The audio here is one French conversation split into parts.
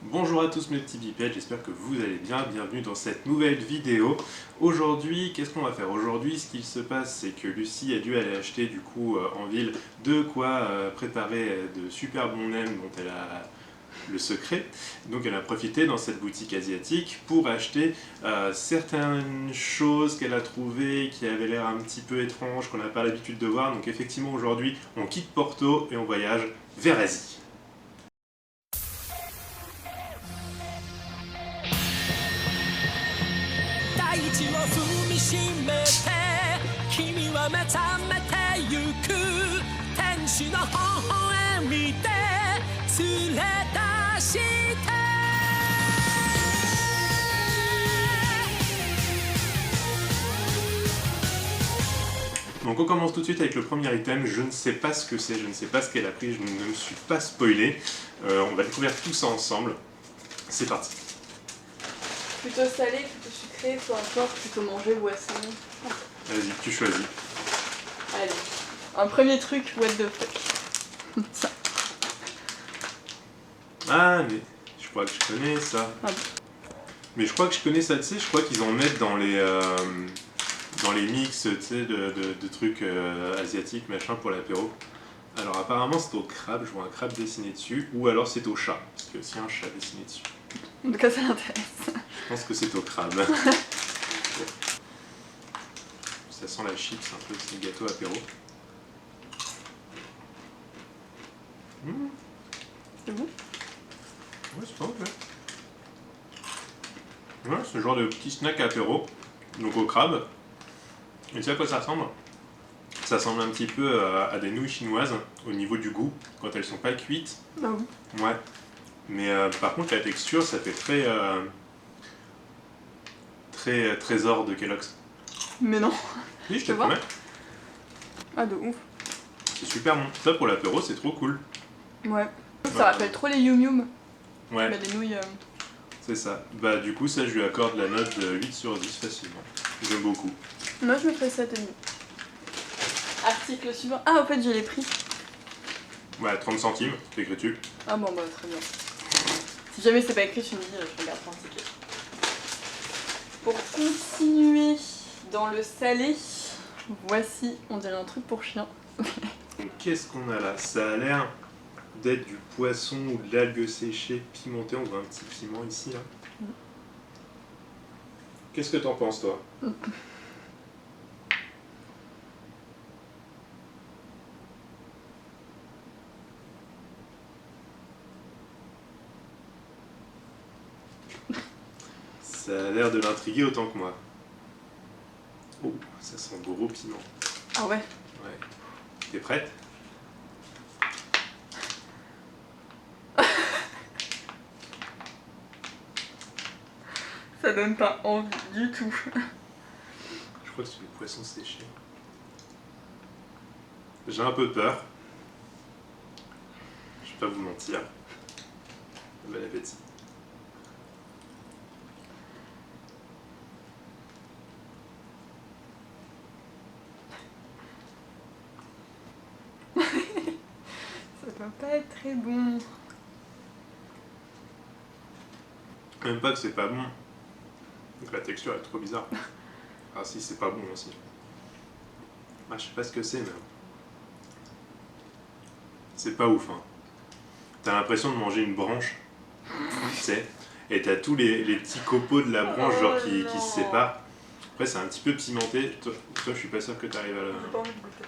Bonjour à tous mes petits bipèdes, j'espère que vous allez bien, bienvenue dans cette nouvelle vidéo. Aujourd'hui, qu'est-ce qu'on va faire? Aujourd'hui, ce qu'il se passe, c'est que Lucie a dû aller acheter du coup en ville de quoi préparer de super bons nems dont elle a le secret. Donc elle a profité dans cette boutique asiatique pour acheter certaines choses qu'elle a trouvées qui avaient l'air un petit peu étranges, qu'on n'a pas l'habitude de voir. Donc effectivement aujourd'hui, on quitte Porto et on voyage vers Asie. 大地を踏みしめて君は目覚めてゆく天使の微笑みで連れ出して Donc on commence tout de suite avec le premier item, je ne sais pas ce que c'est, je ne sais pas ce qu'elle a pris, je ne me suis pas spoilé. On va découvrir tout ça ensemble. C'est parti. Plutôt salé, plutôt sucré, peu importe, plutôt manger ou assaisonné. Vas-y, tu choisis. Allez, un premier truc, what the fuck. Ça. Ah mais je crois que je connais ça. Ah bon. Mais je crois que je connais ça, tu sais, je crois qu'ils en mettent dans les mix, tu sais, de trucs asiatiques, machin, pour l'apéro. Alors apparemment c'est au crabe, je vois un crabe dessiné dessus, ou alors c'est au chat, parce qu'il y a aussi un chat dessiné dessus. En tout cas, ça l'intéresse. Je pense que c'est au crabe. Ça sent la chips, un peu, c'est gâteau apéro. C'est bon? Ouais, c'est pas mauvais. Ouais, c'est le genre de petit snack apéro, donc au crabe. Et tu sais à quoi ça ressemble? Ça ressemble un petit peu à des nouilles chinoises au niveau du goût, quand elles sont pas cuites. Bah oui. Ouais. Mais par contre, la texture, ça fait très trésor de Kellogg's. Mais non. Oui, je Tu te vois? promets. Ah, de ouf. C'est super bon. Ça, pour l'apéro, c'est trop cool. Ouais. Ça rappelle trop les Yum Yum. Ouais, Bah, les nouilles. c'est ça. Bah, du coup, ça, je lui accorde la note de 8 sur 10 facilement. J'aime beaucoup. Moi, je me ferais 7,5. Article suivant. Ah, en fait, j'ai les prix. Ouais, 30 centimes, t'écris-tu? Ah, bon, bah, très bien. Si jamais c'est pas écrit, tu me dis, je regarde un ticket. Pour continuer dans le salé, voici, on dirait un truc pour chien. Donc, qu'est-ce qu'on a là? Ça a l'air d'être du poisson ou de l'algue séchée pimentée. On voit un petit piment ici, là. Qu'est-ce que t'en penses, toi? Ça a l'air de l'intriguer autant que moi. Oh, ça sent gros piment. Ah ouais? Ouais. T'es prête? Ça donne pas envie du tout. Je crois que c'est du poisson séché. J'ai un peu peur. Je vais pas vous mentir. Bon appétit. Ça doit pas être très bon. Même pas que c'est pas bon. Donc la texture est trop bizarre. Ah si, c'est pas bon aussi. Ah, je sais pas ce que c'est, mais... C'est pas ouf, hein. T'as l'impression de manger une branche, tu sais, et t'as tous les petits copeaux de la branche genre qui non. se séparent. Après c'est un petit peu pimenté. Toi, je suis pas sûr que t'arrives à le... J'ai pas envie de goûter.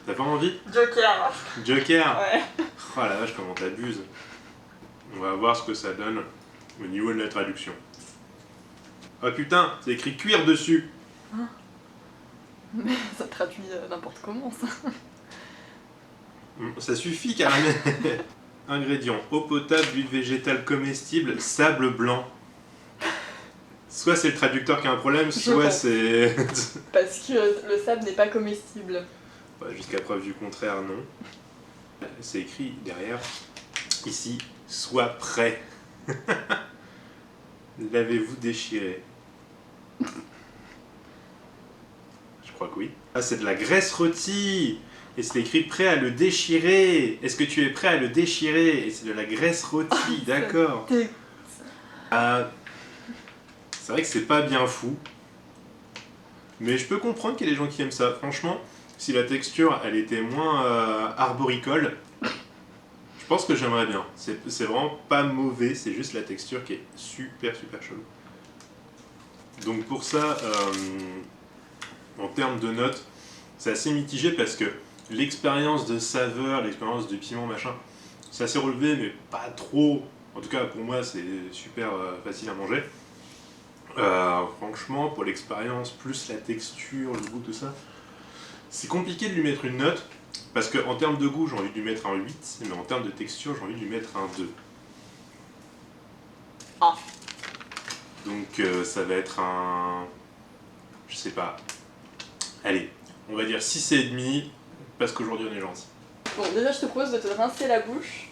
T'as pas envie? Joker. Joker! Ouais. Oh la vache, comment t'abuses. On va voir ce que ça donne au niveau de la traduction. Oh putain, c'est écrit cuire dessus. Mais ça traduit n'importe comment ça. Ça suffit carrément. Ingrédients: eau potable, huile végétale comestible, sable blanc. Soit c'est le traducteur qui a un problème, soit pense. c'est... Parce que le sable n'est pas comestible. Bah, jusqu'à preuve du contraire, non. C'est écrit derrière, ici, sois prêt. L'avez-vous déchiré? Je crois que oui. Ah, c'est de la graisse rôtie. Et c'est écrit prêt à le déchirer. Est-ce que tu es prêt à le déchirer? Et c'est de la graisse rôtie, d'accord. C'est vrai que c'est pas bien fou. Mais je peux comprendre qu'il y a des gens qui aiment ça. Franchement, si la texture elle était moins arboricole, je pense que j'aimerais bien. C'est vraiment pas mauvais, c'est juste la texture qui est super chelou. Donc pour ça, en termes de notes, c'est assez mitigé parce que l'expérience de saveur, l'expérience de piment machin, c'est assez relevé mais pas trop. En tout cas pour moi c'est super facile à manger. Franchement pour l'expérience plus la texture, le goût, tout ça, c'est compliqué de lui mettre une note parce qu'en termes de goût j'ai envie de lui mettre un 8 mais en termes de texture j'ai envie de lui mettre un 2. Ah. Donc ça va être un... je sais pas. Allez, on va dire 6,5 parce qu'aujourd'hui on est gentil. Bon, déjà je te propose de te rincer la bouche.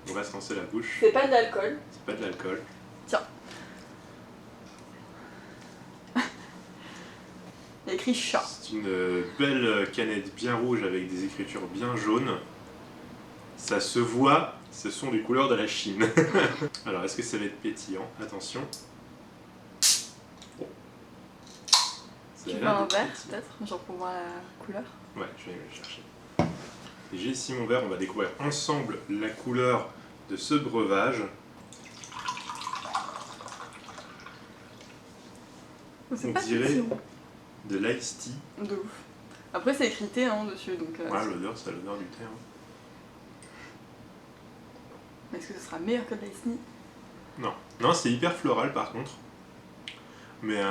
On va se lancer la bouche. C'est pas de l'alcool. C'est pas de l'alcool. Tiens. Il y a écrit chat. C'est une belle canette bien rouge avec des écritures bien jaunes. Ça se voit, ce sont des couleurs de la Chine. Alors, est-ce que ça va être pétillant? Attention. Oh. Ça Tu a veux l'air un d'être verre pétillant. peut-être, genre pour voir la couleur? Ouais, je vais aller le chercher. Et j'ai ici mon verre, on va découvrir ensemble la couleur de ce breuvage. Oh, c'est On pas dirait pétillant. de l'ice tea. De ouf. Après c'est écrit thé hein, dessus donc... Ouais, l'odeur, c'est l'odeur du thé. Hein. Mais est-ce que ce sera meilleur que de l'ice tea? Non, non, c'est hyper floral par contre. Mais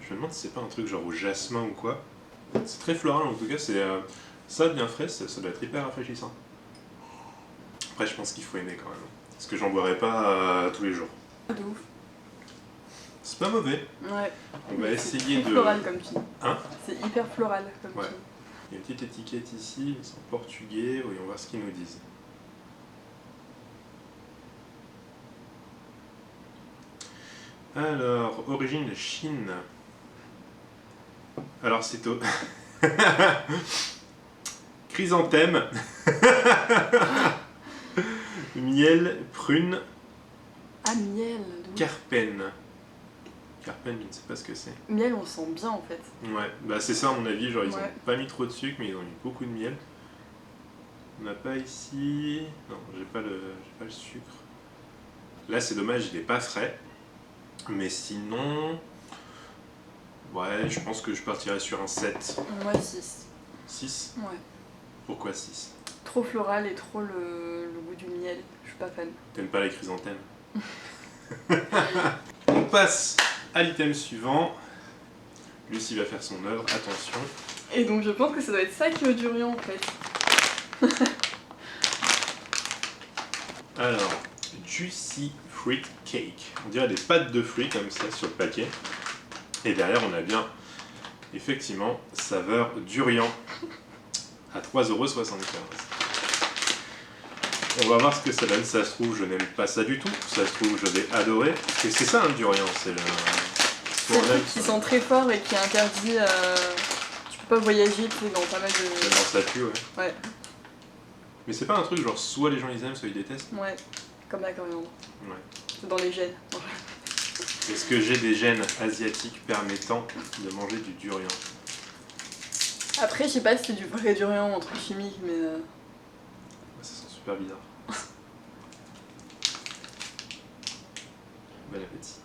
je me demande si c'est pas un truc genre au jasmin ou quoi. C'est très floral en tout cas, c'est ça bien frais, ça doit être hyper rafraîchissant. Après, je pense qu'il faut aimer quand même. Parce que j'en boirais pas tous les jours. De ouf. C'est pas mauvais. Ouais. On va C'est essayer très de. floral comme tu dis. Hein? C'est hyper floral comme Ouais. tu dis. Il y a une petite étiquette ici, c'est en portugais, voyons voir ce qu'ils nous disent. Alors, origine Chine. Alors c'est au... Chrysanthème. Miel, prune, Ah, miel. De ouf. carpène. Carpène, je ne sais pas ce que c'est. Miel, on sent bien en fait. Ouais, bah c'est ça à mon avis, genre ils Ouais. ont pas mis trop de sucre mais ils ont mis beaucoup de miel. On n'a pas ici... Non, j'ai pas le sucre. Là c'est dommage, il est pas frais. Mais sinon... Ouais, je pense que je partirais sur un 7. Moi 6. 6? Ouais. Pourquoi 6? Trop floral et trop le goût du miel. Je suis pas fan. T'aimes pas les chrysanthèmes? On passe à l'item suivant. Lucie va faire son œuvre, attention. Et donc je pense que ça doit être ça qui est durian en fait. Alors, Juicy Fruit Cake. On dirait des pâtes de fruits comme ça sur le paquet. Et derrière, on a bien, effectivement, saveur durian à 3,75 €. On va voir ce que ça donne. Ça se trouve, je n'aime pas ça du tout. Ça se trouve, je vais adorer. Parce que c'est ça un durian, c'est le... C'est un truc qui sent très fort et qui est interdit. Tu peux pas voyager tu sais, dans pas mal de. Dans sa pue, ouais. Ouais, Mais c'est pas un truc genre soit les gens ils aiment, soit ils détestent. ouais. Comme la coriandre. Ouais. C'est dans les gènes. Est-ce que j'ai des gènes asiatiques permettant de manger du durian? Après, je sais pas si c'est du vrai durian, un truc chimique, mais. Ça sent super bizarre. Bon appétit.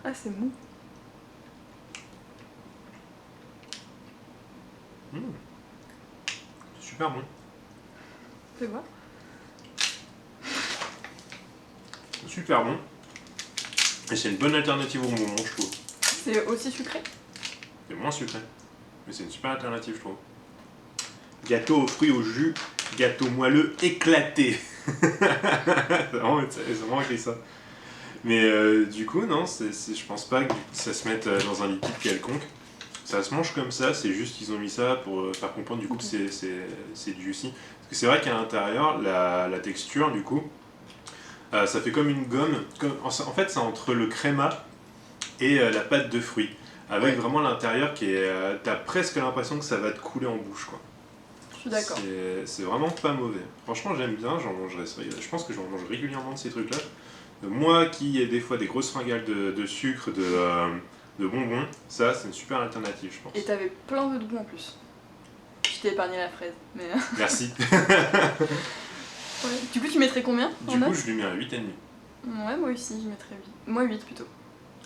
Ah, c'est mou. C'est super bon. C'est quoi? C'est super bon. Et c'est une bonne alternative au bonbon, je trouve. C'est aussi sucré? C'est moins sucré. Mais c'est une super alternative, je trouve. Gâteau aux fruits au jus, gâteau moelleux éclaté. c'est vraiment écrit ça. Mais du coup, non, je pense pas que ça se mette dans un liquide quelconque. Ça se mange comme ça, c'est juste qu'ils ont mis ça pour faire comprendre du coup que c'est juicy. Parce que c'est vrai qu'à l'intérieur, la texture, du coup, ça fait comme une gomme. En fait, c'est entre le créma et la pâte de fruits. avec Ouais. vraiment l'intérieur qui est... t'as presque l'impression que ça va te couler en bouche, quoi. Je suis d'accord. C'est vraiment pas mauvais. Franchement, j'aime bien, j'en mangerai. Je pense que j'en mange régulièrement de ces trucs-là. Moi qui ai des fois des grosses fringales de sucre, de bonbons, ça c'est une super alternative, je pense. Et t'avais plein de goût en plus. Je t'ai épargné la fraise. Mais... Merci. ouais. Du coup, tu mettrais combien en Du coup, note? je lui mets un 8,5. Ouais, moi aussi, je mettrais 8. Moi, 8 plutôt.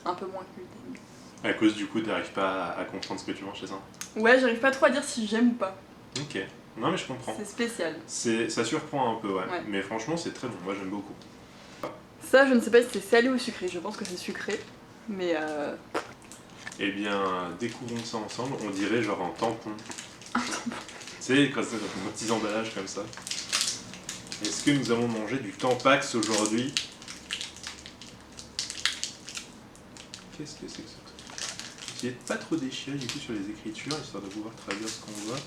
Un peu moins que 8,5. À cause du coup, t'arrives pas à comprendre ce que tu manges, c'est ça? Ouais, j'arrive pas trop à dire si j'aime ou pas. Ok. Non, mais je comprends. C'est spécial. Ça surprend un peu, ouais. Ouais. Mais franchement, c'est très bon. Moi, j'aime beaucoup. Ça, je ne sais pas si c'est salé ou sucré. Je pense que c'est sucré. Mais Eh bien, découvrons ça ensemble. On dirait genre un tampon. Tu sais, quand c'est dans nos petits emballages comme ça. Est-ce que nous allons manger du Tampax aujourd'hui? Qu'est-ce que c'est que ce truc? Essayez de pas trop déchirer du coup sur les écritures, histoire de pouvoir traduire ce qu'on voit.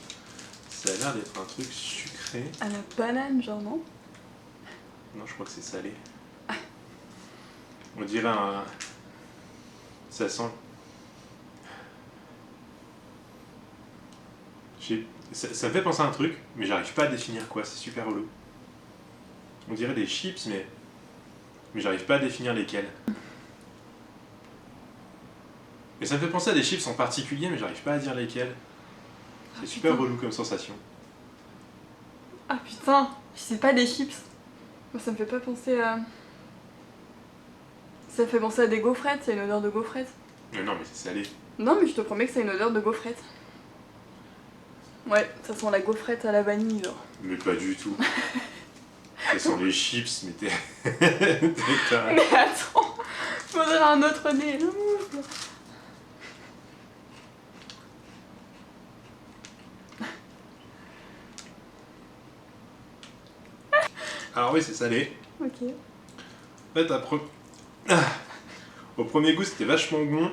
Ça a l'air d'être un truc sucré. à la banane, genre, non? Non, je crois que c'est salé. On dirait un... Ça sent... Ça me fait penser à un truc, mais j'arrive pas à définir quoi, c'est super relou. On dirait des chips, mais j'arrive pas à définir lesquels. Mais ça me fait penser à des chips en particulier, mais j'arrive pas à dire lesquels. C'est super putain. relou comme sensation. Ah putain, c'est pas des chips. Moi, ça me fait pas penser à... Ça fait penser à des gaufrettes, c'est une odeur de gaufrettes. Mais non, mais c'est salé. Non, mais je te promets que c'est une odeur de gaufrettes. Ouais, ça sent la gaufrette à la vanille, genre. Mais pas du tout. Ça sent les chips, mais t'es... Mais attends, faudrait un autre nez. Alors oui, c'est salé. Ok. En fait, au premier goût, c'était vachement bon,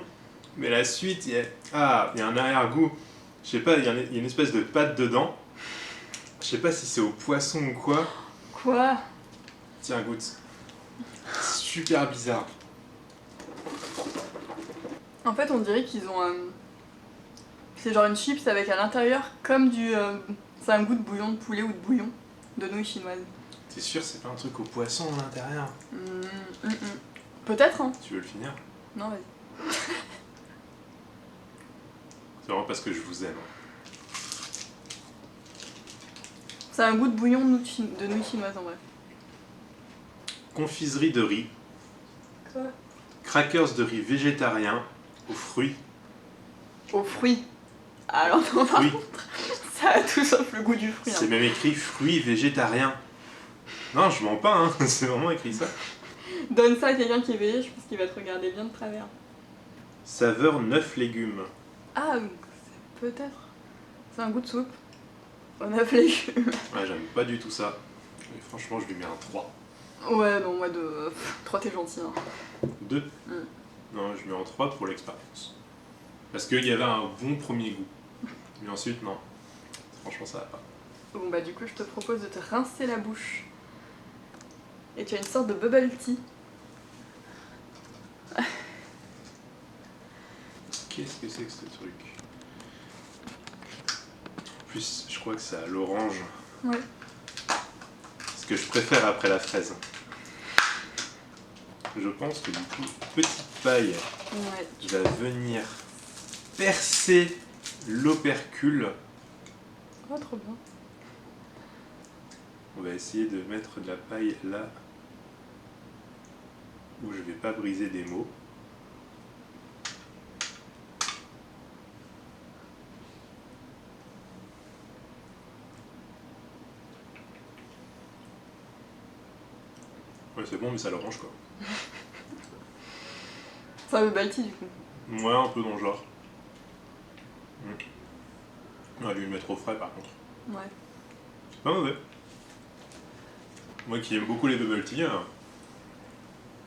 mais la suite, il y a un arrière-goût. Je sais pas, il y a une espèce de pâte dedans. Je sais pas si c'est au poisson ou quoi. Quoi? Tiens, goûte. Super bizarre. En fait, on dirait qu'ils ont... C'est genre une chips avec à l'intérieur comme du... C'est un goût de bouillon de poulet ou de bouillon de nouilles chinoises. T'es sûr c'est pas un truc au poisson à l'intérieur? Peut-être, hein. Tu veux le finir? Non, vas-y. C'est vraiment parce que je vous aime. C'est un goût de bouillon de nouilles chinoises en vrai. Confiserie de riz. Quoi? Crackers de riz végétarien aux fruits. Aux fruits. Alors non, par Oui, contre, ça a tout sauf le goût du fruit. c'est Hein. même écrit fruits végétariens. Non, je mens pas, hein. C'est vraiment écrit ça. Donne ça à quelqu'un qui est veillé, je pense qu'il va te regarder bien de travers. Saveur 9 légumes. Ah, c'est peut-être. C'est un goût de soupe. On a légumes. Ouais, j'aime pas du tout ça. Et franchement, je lui mets un 3. Ouais, non, moi de... 3 t'es gentil. Hein. 2. Non, je mets en 3 pour l'expérience. Parce qu'il y avait un bon premier goût. Mais ensuite, non. Franchement, ça va pas. Bon bah du coup, je te propose de te rincer la bouche. Et tu as une sorte de bubble tea. Qu'est-ce que c'est que ce truc? En plus, je crois que c'est à l'orange. Ouais. Ce que je préfère après la fraise. Je pense que du coup, petite paille Ouais. va venir percer l'opercule. Oh, trop bien. On va essayer de mettre de la paille là où je vais pas briser des mots. Ouais, c'est bon, mais ça l'orange quoi. C'est un bubble tea du coup. Ouais, un peu dans le genre. On va lui mettre au frais par contre. Ouais. C'est pas mauvais. Moi qui aime beaucoup les bubble tea,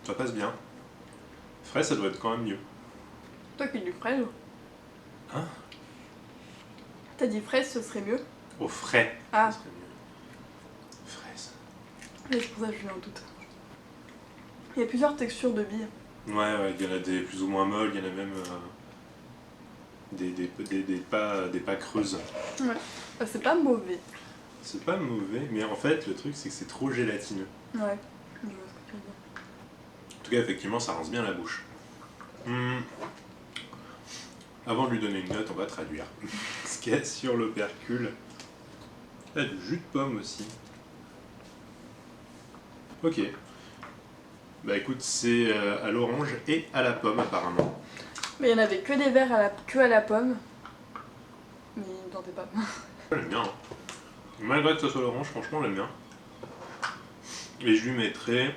ça passe bien. Frais, ça doit être quand même mieux. Toi qui du fraise. Hein? T'as dit fraise, ce serait mieux. Au frais, Ah. ça serait mieux. Fraise. Mais c'est pour ça que je l'ai en doute. Il y a plusieurs textures de billes. Ouais, il y en a des plus ou moins molles, il y en a même des pas creuses. Ouais. C'est pas mauvais. C'est pas mauvais, mais en fait, le truc, c'est que c'est trop gélatineux. Ouais, je vois ce que tu veux dire. En tout cas, effectivement, ça rince bien la bouche. Avant de lui donner une note, on va traduire ce qu'il y a sur l'opercule. Il y a du jus de pomme aussi. Ok. Bah écoute, c'est à l'orange et à la pomme apparemment. Mais il y en avait que des verres à la pomme. Mais il ne tentait pas. J'aime bien. Hein. Malgré que ce soit l'orange, franchement, j'aime bien. Et je lui mettrai...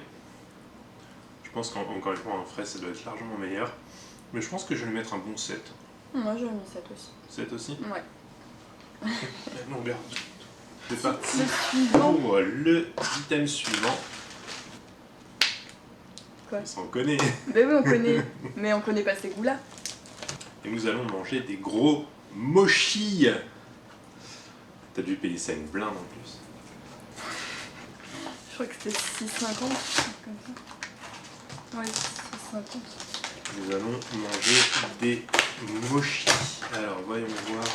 Je pense qu'encore une fois, en frais, ça doit être largement meilleur. Mais je pense que je vais lui mettre un bon 7. Moi j'aurais mis 7 aussi. 7 aussi? Ouais. Non, regarde. C'est parti Le suivant. pour le item suivant. Quoi? On s'en connaît. Ben oui, on connaît. Mais on connaît pas ces goûts-là. Et nous allons manger des gros mochis. T'as dû payer ça une blinde en plus. Je crois que c'était 6,50. Comme ça. Ouais, 6,50. Nous allons manger des mochis. Alors, voyons voir. En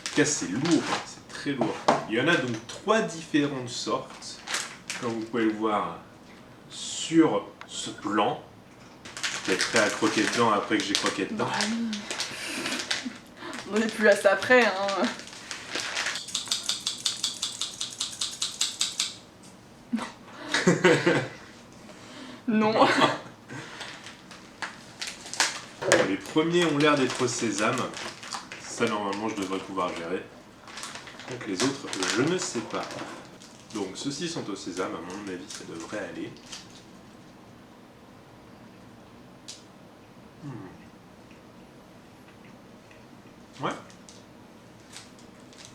tout cas, c'est lourd, hein, c'est très lourd. Il y en a donc 3 différentes sortes, comme vous pouvez le voir sur ce plan. Je vais être prêt à croquer dedans après que j'ai croqué dedans. Bah oui. On n'est plus à ça après, hein. Non. Bon, les premiers ont l'air d'être au sésame. Ça, normalement, je devrais pouvoir gérer. Donc les autres, je ne sais pas. Donc ceux-ci sont au sésame, à mon avis, ça devrait aller. Ouais,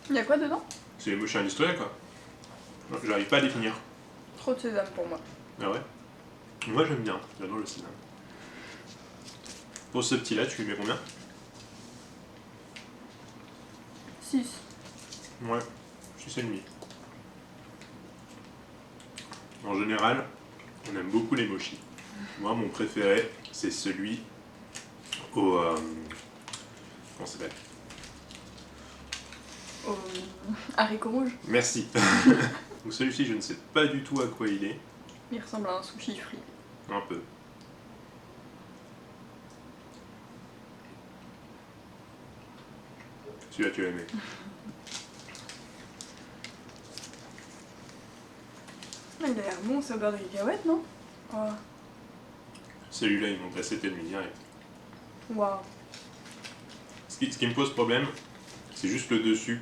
Il y a quoi dedans? c'est les mochis industriels, quoi. J'arrive pas à définir. Trop de sésame pour moi. Ah ouais? Moi, j'aime bien. J'adore le sésame. Pour ce petit-là, tu lui mets combien? 6. Ouais, 6,5. En général, on aime beaucoup les mochis. Moi, mon préféré, c'est celui au... comment ça s'appelle? Haricots rouges. Merci. Donc celui-ci, je ne sais pas du tout à quoi il est. Il ressemble à un sushi frit. Un peu. Celui-là, tu vas aimer. Ah, il a l'air bon, c'est au beurre de cacahuète, non? Oh. Celui-là, il monte à 7,5 direct. Waouh. Ce qui me pose problème, c'est juste le dessus.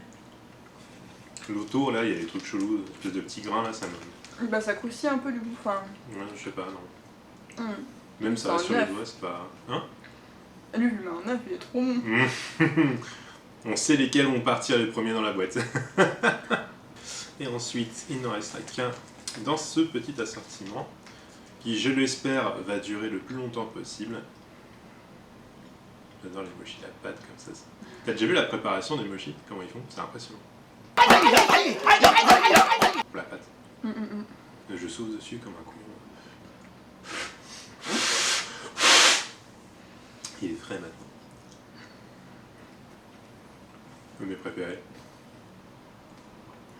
L'autour, là, il y a des trucs chelous, des espèces de petits grains, là, ça me... Bah ça croustille un peu du coup, enfin... Ouais, je sais pas, non. Même C'est ça va un sur les œuf. doigts, c'est pas... Hein? Lui, il lui met un œuf, il est trop bon. On sait lesquels vont partir les premiers dans la boîte. Et ensuite, il n'en restera qu'un dans ce petit assortiment, qui, je l'espère, va durer le plus longtemps possible. J'adore les mochis, la pâte comme ça. T'as déjà vu la préparation des mochis? Comment ils font? C'est impressionnant. La pâte. Je sauve dessus comme un con. Il est frais maintenant. Un de mes préférés.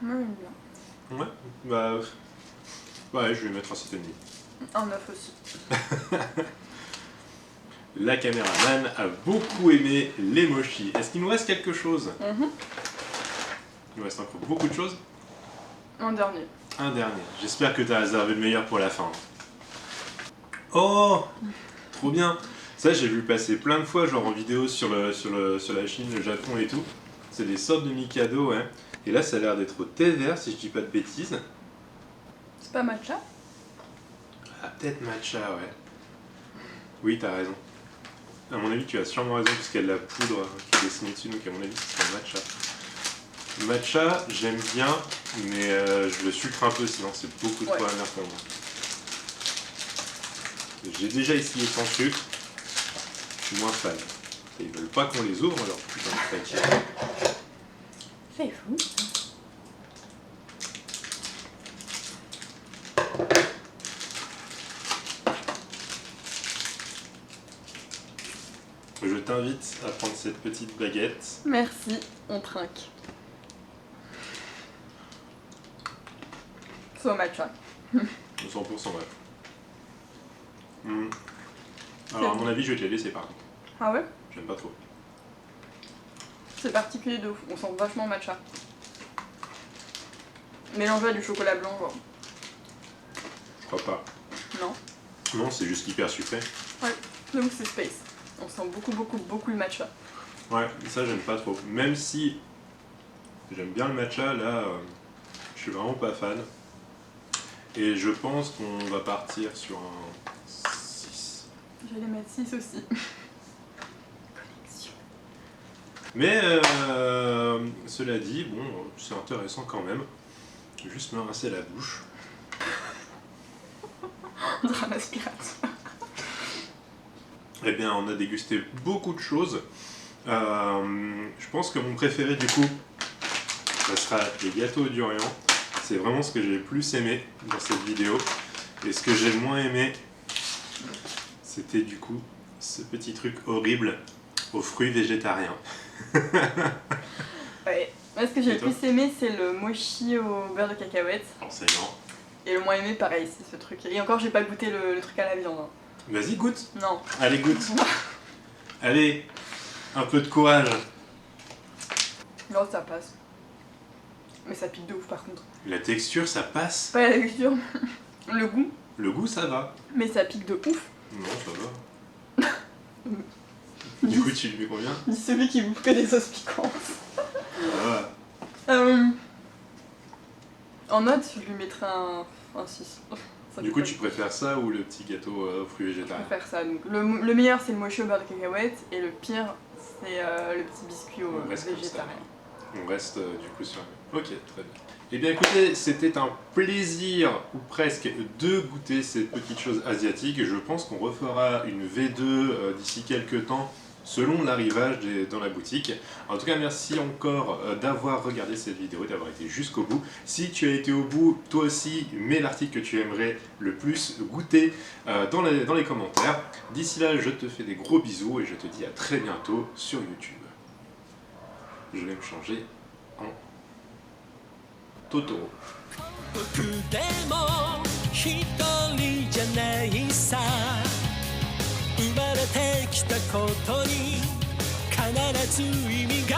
Moi, j'aime bien. Ouais, bah... Ouais, je vais mettre un 7,5. Un œuf aussi. La caméraman a beaucoup aimé les mochis. Est-ce qu'il nous reste quelque chose? Il nous reste encore beaucoup de choses. Un dernier. Un dernier. J'espère que tu as réservé le meilleur pour la fin. Oh, trop bien. Ça, j'ai vu passer plein de fois, genre en vidéo sur la Chine, le Japon et tout. C'est des sortes de Mikado, ouais. Et là, ça a l'air d'être au thé vert, si je dis pas de bêtises. C'est pas matcha? Ah, peut-être matcha, ouais. Oui, t'as raison. À mon avis, tu as sûrement raison, parce qu'il y a de la poudre qui est dessinée dessus, donc à mon avis, c'est matcha. Matcha, j'aime bien, mais je le sucre un peu, sinon c'est beaucoup trop amer pour moi. J'ai déjà essayé sans sucre, je suis moins fan. Et ils veulent pas qu'on les ouvre, alors putain de paquet. C'est fou. Je t'invite à prendre cette petite baguette. Merci, on trinque. C'est au matcha. 100% vrai. Alors à mon avis, je vais te les laisser par contre. Ah ouais? J'aime pas trop. C'est particulier de ouf, on sent vachement matcha. Mélangé à du chocolat blanc, genre. Je crois pas. Non. Non, c'est juste hyper sucré. Ouais, donc c'est space. On sent beaucoup le matcha. Ouais, ça j'aime pas trop. Même si j'aime bien le matcha, là, je suis vraiment pas fan. Et je pense qu'on va partir sur un 6. J'allais mettre 6 aussi. Mais cela dit, bon, c'est intéressant quand même. Je vais juste me rincer la bouche. On dirait un aspirateur. Eh bien, on a dégusté beaucoup de choses. Je pense que mon préféré du coup, ça sera les gâteaux au durian. C'est vraiment ce que j'ai le plus aimé dans cette vidéo. Et ce que j'ai le moins aimé, c'était du coup ce petit truc horrible aux fruits végétariens. Ouais. Moi, ce que j'ai Et le toi? plus aimé, c'est le mochi au beurre de cacahuète. Enseignant. Et le moins aimé, pareil, c'est ce truc. Et encore, j'ai pas goûté le truc à la viande. Hein. Vas-y, goûte. Non. Allez, goûte. Allez, un peu de courage. Non, ça passe. Mais ça pique de ouf par contre. La texture, ça passe. Pas la texture. Le goût, Le goût, ça va. mais ça pique de ouf. Non, ça va. Du coup, tu lui mets combien? Dis celui qui bouffe que des sauces piquantes. Ah, En note, je lui mettrais un 6. Ça du coup, tu préfères ça ou le petit gâteau aux fruits Je végétariens? préfère ça. Donc, le meilleur, c'est le mochi au beurre de cacahuète. Et le pire, c'est le petit biscuit au On reste comme ça. végétarien. On reste du coup sur... Ok, très bien. Eh bien écoutez, c'était un plaisir, ou presque, de goûter ces petites choses asiatiques. Je pense qu'on refera une V2 d'ici quelques temps, selon l'arrivage dans la boutique. En tout cas, merci encore d'avoir regardé cette vidéo, d'avoir été jusqu'au bout. Si tu as été au bout, toi aussi, mets l'article que tu aimerais le plus goûter dans les commentaires. D'ici là, je te fais des gros bisous et je te dis à très bientôt sur YouTube. Je vais me changer en Totoro. 僕でも一人じゃないさ生まれてきたことに必ず意味が